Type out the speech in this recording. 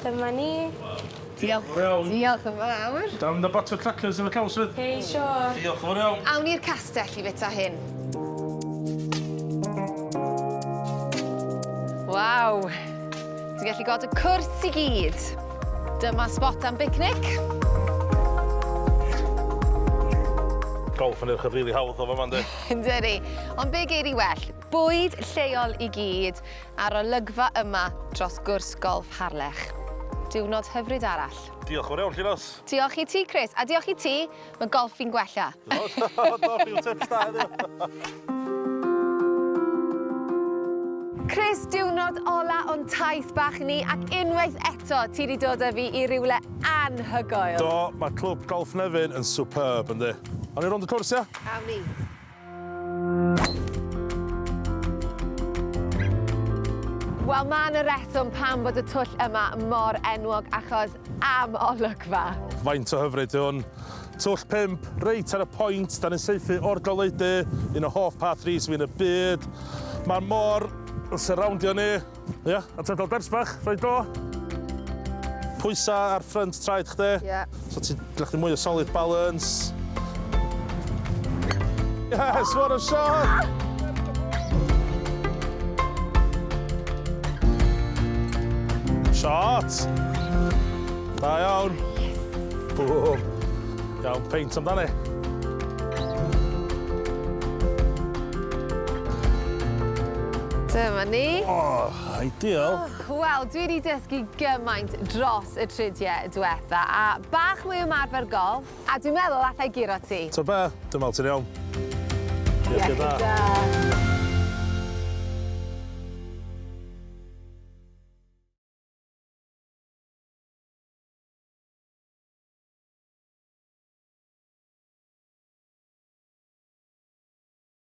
Dyma ni. Diolch. Iawn. Diolch yn fawr. Down the butter crackers yn y caws fydd. Hei, siwr. Diolch yn fawr iawn. Awn i'r castell i fita hyn. Waw. Ti'n gallu god y cwrs i gyd. Dyma spot am bicnic. Golf yn edrych yn rili hawdd o fa man di. Ynddi. Ond be geir i well? Bwyd lleol i gyd ar olygfa yma dros gwrs golf Harlech. Diwrnod hyfryd arall. Diolch yn fawr iawn, Llynos. Diolch i ti, Chris. A diolch i ti, mae golf fi'n gwella. Do, fi'n tips da heddiw. Chris, diwrnod ola o'n taith bach ni ac unwaith eto ti wedi dod â fi i rywle anhygoel. Do, mae clwb golf Nefyn yn superb yndi. Awn ni rond y cwrs, ia? Awn ni. Wel, mae'n y reswm pam bod y twll yma mor enwog achos am olygfa. Faint o hyfryd yw hwn. Twll 5, reit ar y pwynt, da ni'n seithi o'r goleudy, un o hoff par 3 sy'n y byd. Mae'r môr yn surroundio ni. Ia, a ti'n dod bersbach, rhaid do. Pwysa ar ffrant traed chdi. Ie. So ti'n gallu mwy o solid balance. Yes, what a shot! Shot! Da iawn. Boom. Iawn, peint amdani. Dyma ni. Oh, ideal. Wel, dwi wedi dysgu gymaint dros y tridiau diwetha a bach mwy o ymarfer golf a dwi'n meddwl allai giro ti. So be, dwi'n meddwl ti'n iawn. Diolch i da. Da.